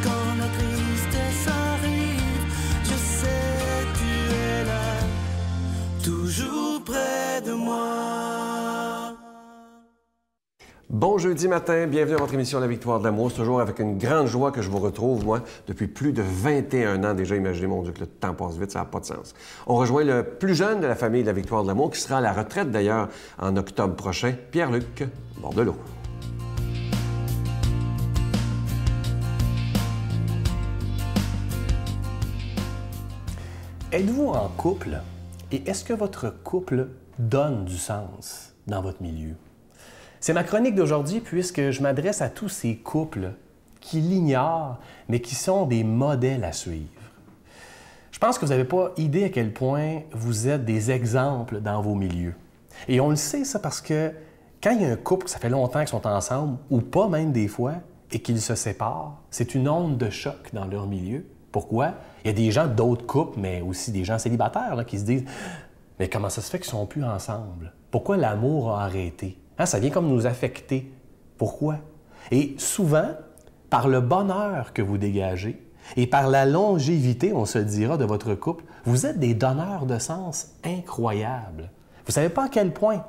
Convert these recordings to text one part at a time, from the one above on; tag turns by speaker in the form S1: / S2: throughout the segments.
S1: quand la tristesse arrive, je sais tu es là, toujours près de moi.
S2: Bon jeudi matin, bienvenue à votre émission La Victoire de l'amour. C'est toujours avec une grande joie que je vous retrouve, moi, depuis plus de 21 ans déjà. Imaginez, mon Dieu, que le temps passe vite, ça n'a pas de sens. On rejoint le plus jeune de la famille de La Victoire de l'amour, qui sera à la retraite d'ailleurs en octobre prochain, Pierre-Luc Bordelot.
S3: Êtes-vous en couple et est-ce que votre couple donne du sens dans votre milieu? C'est ma chronique d'aujourd'hui puisque je m'adresse à tous ces couples qui l'ignorent, mais qui sont des modèles à suivre. Je pense que vous n'avez pas idée à quel point vous êtes des exemples dans vos milieux. Et on le sait, ça, parce que quand il y a un couple, ça fait longtemps qu'ils sont ensemble, ou pas même des fois, et qu'ils se séparent, c'est une onde de choc dans leur milieu. Pourquoi? Il y a des gens d'autres couples, mais aussi des gens célibataires là, qui se disent « Mais comment ça se fait qu'ils ne sont plus ensemble? Pourquoi l'amour a arrêté? » Hein, ça vient comme nous affecter. Pourquoi? Et souvent, par le bonheur que vous dégagez et par la longévité, on se dira, de votre couple, vous êtes des donneurs de sens incroyables. Vous ne savez pas à quel point.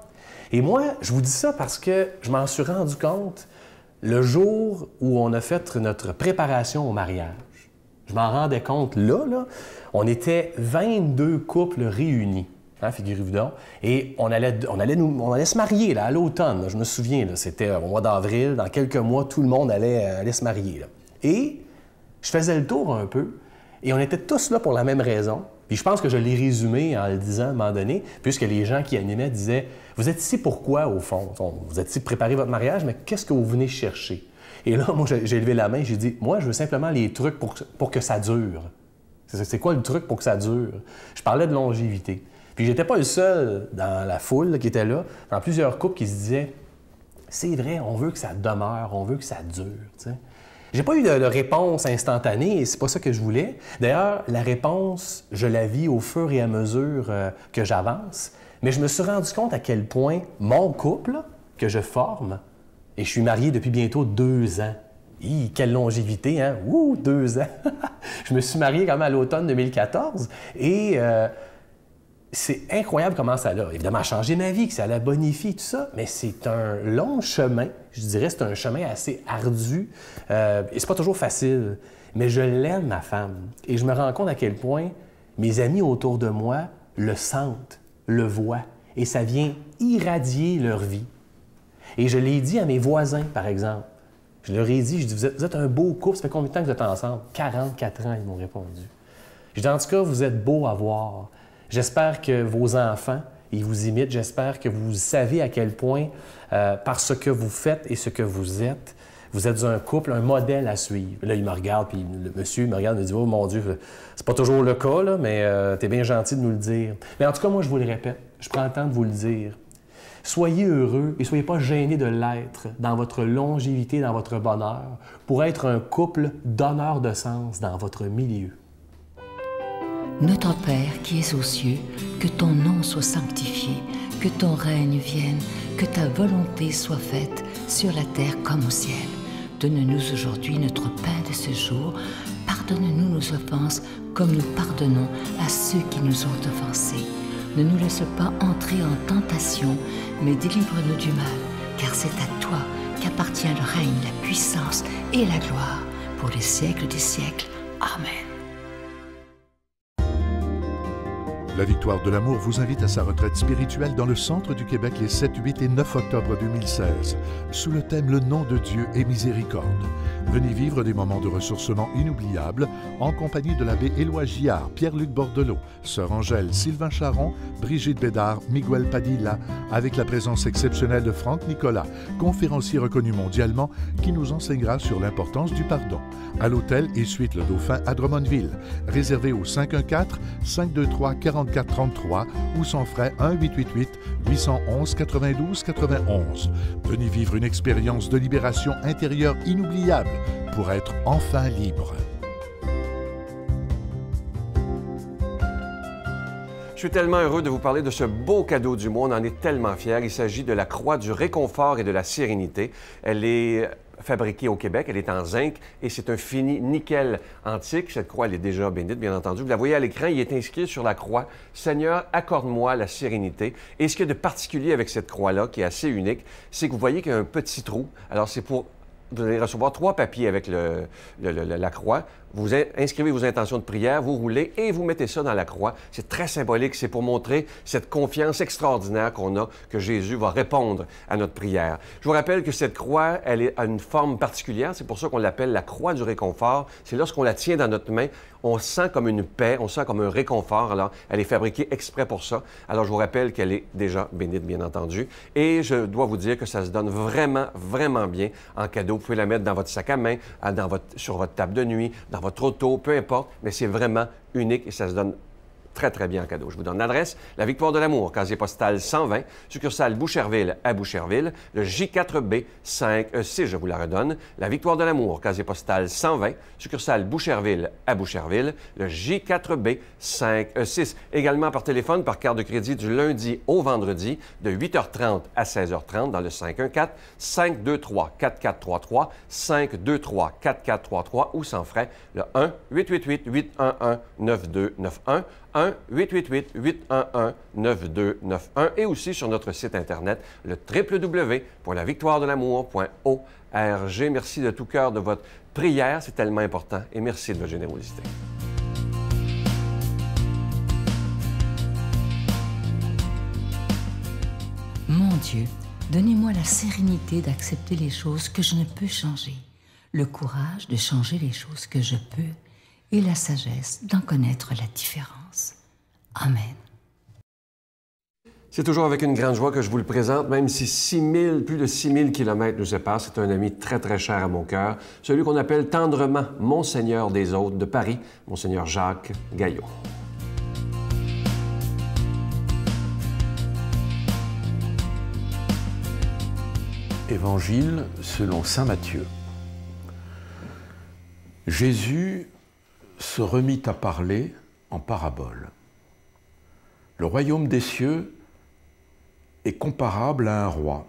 S3: Et moi, je vous dis ça parce que je m'en suis rendu compte le jour où on a fait notre préparation au mariage. Je m'en rendais compte là, on était 22 couples réunis. Hein, figurez-vous donc. Et on allait se marier là, à l'automne. Je me souviens, c'était au mois d'avril. Dans quelques mois, tout le monde allait se marier. Là. Et je faisais le tour un peu. Et on était tous là pour la même raison. Puis je pense que je l'ai résumé en le disant à un moment donné, puisque les gens qui animaient disaient « Vous êtes ici pourquoi, au fond? Vous êtes ici pour préparer votre mariage, mais qu'est-ce que vous venez chercher? » Et là, moi, j'ai levé la main et j'ai dit « Moi, je veux simplement les trucs pour que ça dure. » C'est quoi le truc pour que ça dure? Je parlais de longévité. Puis j'étais pas le seul dans la foule là, qui était là, dans plusieurs couples qui se disaient « C'est vrai, on veut que ça demeure, on veut que ça dure. » J'ai pas eu de réponse instantanée et c'est pas ça que je voulais. D'ailleurs, la réponse, je la vis au fur et à mesure que j'avance. Mais je me suis rendu compte à quel point mon couple là, que je forme, et je suis marié depuis bientôt 2 ans. Hi, quelle longévité, hein? Ouh, 2 ans! Je me suis marié quand même à l'automne 2014 et c'est incroyable comment ça l'a évidemment changé ma vie, que ça l'a bonifié, tout ça, mais c'est un long chemin. Je dirais c'est un chemin assez ardu et c'est pas toujours facile. Mais je l'aime, ma femme, et je me rends compte à quel point mes amis autour de moi le sentent, le voient, et ça vient irradier leur vie. Et je l'ai dit à mes voisins, par exemple. Je leur ai dit, je dis, vous êtes un beau couple, ça fait combien de temps que vous êtes ensemble? 44 ans, ils m'ont répondu. Je dis, en tout cas, vous êtes beaux à voir. J'espère que vos enfants, ils vous imitent. J'espère que vous savez à quel point, par ce que vous faites et ce que vous êtes un couple, un modèle à suivre. Là, il me regarde, puis le monsieur me regarde et me dit « Oh mon Dieu, c'est pas toujours le cas, là, mais t'es bien gentil de nous le dire. » Mais en tout cas, moi, je vous le répète, je prends le temps de vous le dire. Soyez heureux et soyez pas gênés de l'être dans votre longévité, dans votre bonheur, pour être un couple donneur de sens dans votre milieu.
S4: Notre Père qui es aux cieux, que ton nom soit sanctifié, que ton règne vienne, que ta volonté soit faite sur la terre comme au ciel. Donne-nous aujourd'hui notre pain de ce jour. Pardonne-nous nos offenses comme nous pardonnons à ceux qui nous ont offensés. Ne nous laisse pas entrer en tentation, mais délivre-nous du mal, car c'est à toi qu'appartient le règne, la puissance et la gloire pour les siècles des siècles. Amen.
S5: La Victoire de l'amour vous invite à sa retraite spirituelle dans le centre du Québec les 7, 8 et 9 octobre 2016, sous le thème « Le nom de Dieu et miséricorde ». Venez vivre des moments de ressourcement inoubliables en compagnie de l'abbé Éloi Giard, Pierre-Luc Bordelot, Sœur Angèle, Sylvain Charon, Brigitte Bédard, Miguel Padilla, avec la présence exceptionnelle de Franck Nicolas, conférencier reconnu mondialement, qui nous enseignera sur l'importance du pardon. À l'hôtel et suite Le Dauphin à Drummondville. Réservé au 514-523-4433 ou sans frais 1-888-811-92-91. Venez vivre une expérience de libération intérieure inoubliable pour être enfin libre.
S2: Je suis tellement heureux de vous parler de ce beau cadeau du mois. On en est tellement fiers. Il s'agit de la Croix du réconfort et de la sérénité. Elle est fabriquée au Québec. Elle est en zinc et c'est un fini nickel antique. Cette croix, elle est déjà bénite, bien entendu. Vous la voyez à l'écran, il est inscrit sur la croix « Seigneur, accorde-moi la sérénité ». Et ce qu'il y a de particulier avec cette croix-là, qui est assez unique, c'est que vous voyez qu'il y a un petit trou. Alors, c'est pour... Vous allez recevoir 3 papiers avec la croix. Vous inscrivez vos intentions de prière, vous roulez et vous mettez ça dans la croix. C'est très symbolique, c'est pour montrer cette confiance extraordinaire qu'on a, que Jésus va répondre à notre prière. Je vous rappelle que cette croix, elle a une forme particulière, c'est pour ça qu'on l'appelle la croix du réconfort. C'est lorsqu'on la tient dans notre main, on sent comme une paix, on sent comme un réconfort. Alors, elle est fabriquée exprès pour ça. Alors, je vous rappelle qu'elle est déjà bénite, bien entendu. Et je dois vous dire que ça se donne vraiment, vraiment bien en cadeau. Vous pouvez la mettre dans votre sac à main, sur votre table de nuit, dans votre auto, peu importe, mais c'est vraiment unique et ça se donne très, très bien en cadeau. Je vous donne l'adresse, La Victoire de l'Amour, casier postal 120, succursale Boucherville à Boucherville, le J4B 5E6, je vous la redonne. La Victoire de l'Amour, casier postal 120, succursale Boucherville à Boucherville, le J4B 5E6. Également par téléphone, par carte de crédit du lundi au vendredi, de 8h30 à 16h30 dans le 514-523-4433, 523-4433 ou sans frais, le 1-888-811-9291, 1-888-811-9291 et aussi sur notre site Internet, le www.lavictoiredelamour.org. Merci de tout cœur de votre prière, c'est tellement important et merci de votre générosité.
S4: Mon Dieu, donnez-moi la sérénité d'accepter les choses que je ne peux changer, le courage de changer les choses que je peux et la sagesse d'en connaître la différence. Amen.
S2: C'est toujours avec une grande joie que je vous le présente, même si plus de 6000 kilomètres nous séparent. C'est un ami très, très cher à mon cœur, celui qu'on appelle tendrement Monseigneur des Autres de Paris, Monseigneur Jacques Gayot.
S6: Évangile selon saint Matthieu. Jésus se remit à parler en parabole. Le royaume des cieux est comparable à un roi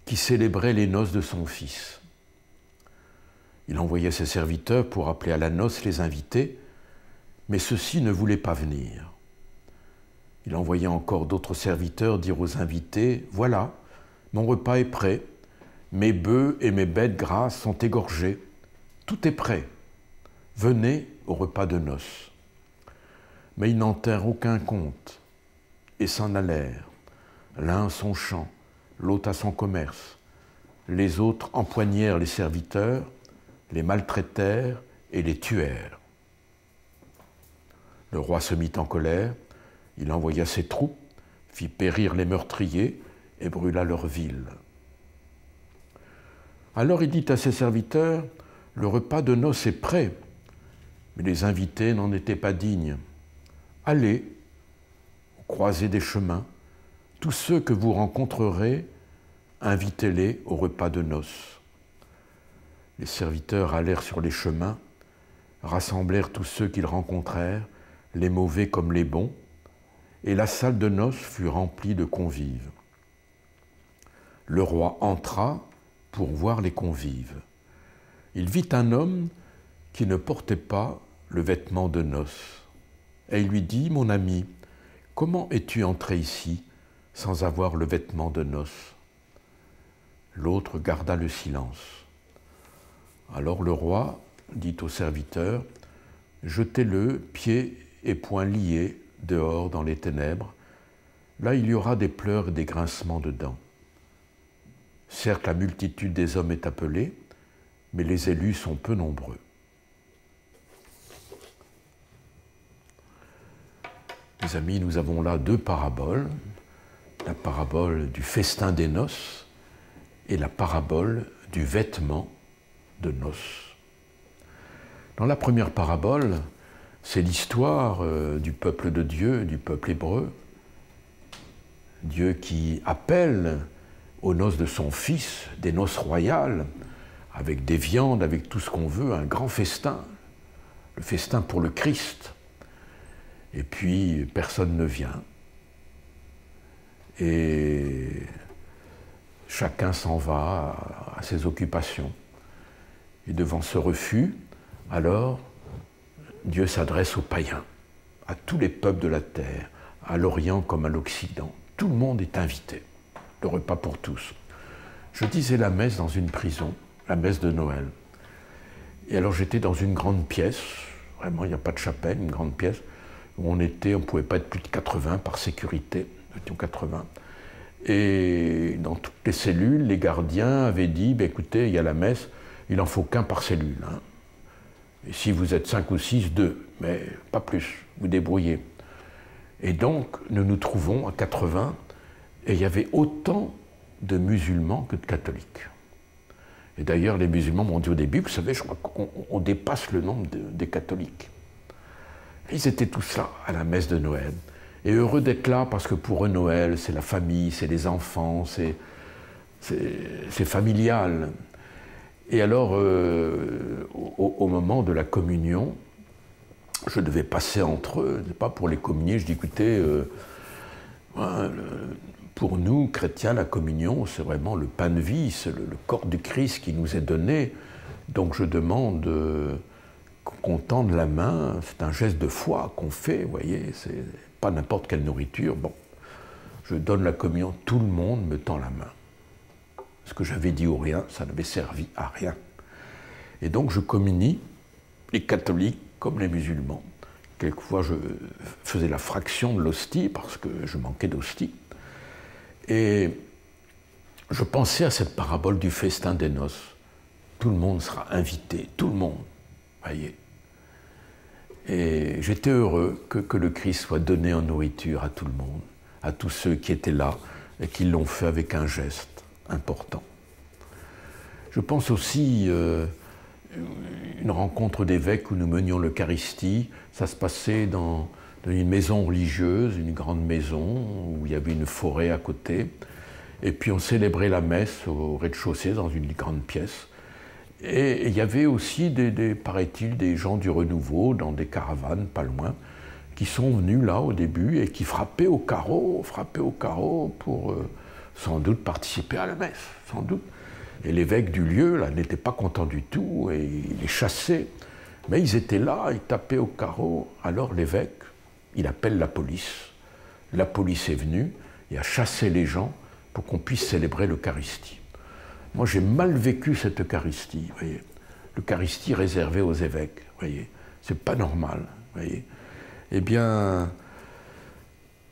S6: qui célébrait les noces de son fils. Il envoyait ses serviteurs pour appeler à la noce les invités, mais ceux-ci ne voulaient pas venir. Il envoyait encore d'autres serviteurs dire aux invités « Voilà, mon repas est prêt, mes bœufs et mes bêtes grasses sont égorgés, tout est prêt. Venez au repas de noces. » Mais ils n'en tinrent aucun compte et s'en allèrent, l'un à son champ, l'autre à son commerce. Les autres empoignèrent les serviteurs, les maltraitèrent et les tuèrent. Le roi se mit en colère, il envoya ses troupes, fit périr les meurtriers et brûla leur ville. Alors il dit à ses serviteurs, « Le repas de noces est prêt. » Mais les invités n'en étaient pas dignes. « Allez, aux croisées des chemins, tous ceux que vous rencontrerez, invitez-les au repas de noces. » Les serviteurs allèrent sur les chemins, rassemblèrent tous ceux qu'ils rencontrèrent, les mauvais comme les bons, et la salle de noces fut remplie de convives. Le roi entra pour voir les convives. Il vit un homme qui ne portait pas le vêtement de noces. Et il lui dit, « Mon ami, comment es-tu entré ici sans avoir le vêtement de noces ?» L'autre garda le silence. Alors le roi dit au serviteur, « Jetez-le, pieds et poings liés, dehors dans les ténèbres. Là, il y aura des pleurs et des grincements de dents. Certes, la multitude des hommes est appelée, mais les élus sont peu nombreux. » Mes amis, nous avons là deux paraboles, la parabole du festin des noces et la parabole du vêtement de noces. Dans la première parabole, c'est l'histoire du peuple de Dieu, du peuple hébreu. Dieu qui appelle aux noces de son Fils, des noces royales, avec des viandes, avec tout ce qu'on veut, un grand festin, le festin pour le Christ. Et puis, personne ne vient. Et chacun s'en va à ses occupations. Et devant ce refus, alors, Dieu s'adresse aux païens, à tous les peuples de la terre, à l'Orient comme à l'Occident. Tout le monde est invité, le repas pour tous. Je disais la messe dans une prison, la messe de Noël. Et alors j'étais dans une grande pièce, vraiment il n'y a pas de chapelle, une grande pièce, où on ne pouvait pas être plus de 80 par sécurité, nous étions 80. Et dans toutes les cellules, les gardiens avaient dit, ben, écoutez, il y a la messe, il n'en faut qu'un par cellule. Hein. Et si vous êtes 5 ou 6, 2, mais pas plus, vous débrouillez. Et donc, nous nous trouvons à 80, et il y avait autant de musulmans que de catholiques. Et d'ailleurs, les musulmans m'ont dit au début, vous savez, je crois qu'on dépasse le nombre des catholiques. Ils étaient tous là, à la messe de Noël. Et heureux d'être là, parce que pour eux, Noël, c'est la famille, c'est les enfants, c'est familial. Et alors, au moment de la communion, je devais passer entre eux, pas pour les communier, je dis, écoutez, pour nous, chrétiens, la communion, c'est vraiment le pain de vie, c'est le corps du Christ qui nous est donné. Donc je demande qu'on tende la main, c'est un geste de foi qu'on fait, vous voyez, c'est pas n'importe quelle nourriture. Bon, je donne la communion, tout le monde me tend la main. Ce que j'avais dit ou rien, ça n'avait servi à rien. Et donc je communie, les catholiques comme les musulmans. Quelquefois, je faisais la fraction de l'hostie parce que je manquais d'hostie. Et je pensais à cette parabole du festin des noces. Tout le monde sera invité, tout le monde, voyez. Et j'étais heureux que le Christ soit donné en nourriture à tout le monde, à tous ceux qui étaient là et qui l'ont fait avec un geste important. Je pense aussi une rencontre d'évêques où nous menions l'Eucharistie. Ça se passait dans une maison religieuse, une grande maison où il y avait une forêt à côté. Et puis on célébrait la messe au rez-de-chaussée dans une grande pièce. Et il y avait aussi, paraît-il, des gens du renouveau dans des caravanes pas loin qui sont venus là au début et qui frappaient au carreau pour sans doute participer à la messe, sans doute. Et l'évêque du lieu là n'était pas content du tout et il les chassait. Mais ils étaient là, ils tapaient au carreau. Alors l'évêque, il appelle la police. La police est venue et a chassé les gens pour qu'on puisse célébrer l'Eucharistie. Moi, j'ai mal vécu cette Eucharistie, vous voyez. L'Eucharistie réservée aux évêques, vous voyez. C'est pas normal, vous voyez. Eh bien,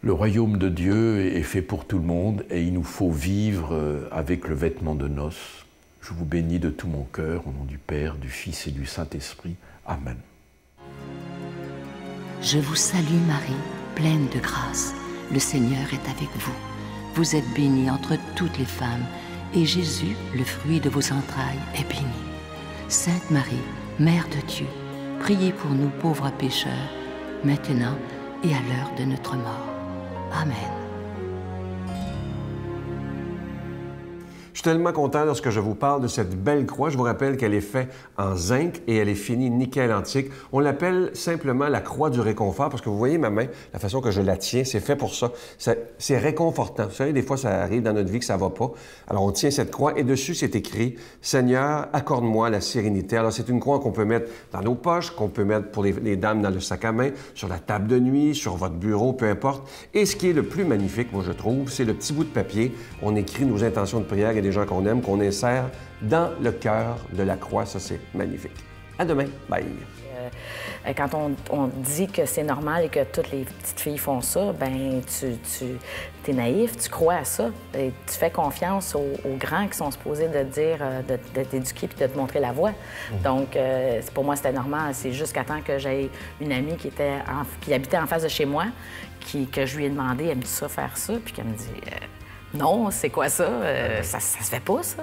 S6: le royaume de Dieu est fait pour tout le monde et il nous faut vivre avec le vêtement de noces. Je vous bénis de tout mon cœur, au nom du Père, du Fils et du Saint-Esprit. Amen.
S4: Je vous salue Marie, pleine de grâce. Le Seigneur est avec vous. Vous êtes bénie entre toutes les femmes, et Jésus, le fruit de vos entrailles, est béni. Sainte Marie, Mère de Dieu, priez pour nous pauvres pécheurs, maintenant et à l'heure de notre mort. Amen.
S2: Je suis tellement content lorsque je vous parle de cette belle croix. Je vous rappelle qu'elle est faite en zinc et elle est finie nickel antique. On l'appelle simplement la croix du réconfort parce que vous voyez ma main, la façon que je la tiens, c'est fait pour ça. C'est réconfortant. Vous savez, des fois, ça arrive dans notre vie que ça ne va pas. Alors, on tient cette croix et dessus, c'est écrit « Seigneur, accorde-moi la sérénité ». Alors, c'est une croix qu'on peut mettre dans nos poches, qu'on peut mettre pour les dames dans le sac à main, sur la table de nuit, sur votre bureau, peu importe. Et ce qui est le plus magnifique, moi, je trouve, c'est le petit bout de papier. On écrit nos intentions de prière et des gens qu'on aime, qu'on insère dans le cœur de la croix. Ça, c'est magnifique. À demain. Bye.
S7: Quand on dit que c'est normal et que toutes les petites filles font ça, ben tu es naïf, tu crois à ça. Et tu fais confiance aux grands qui sont supposés de dire, de t'éduquer puis de te montrer la voie. Donc, pour moi, c'était normal. C'est jusqu'à temps que j'ai une amie qui habitait en face de chez moi, que je lui ai demandé, elle me dit ça, faire ça, puis qu'elle me dit... Non, c'est quoi ça? Ça se fait pas, ça.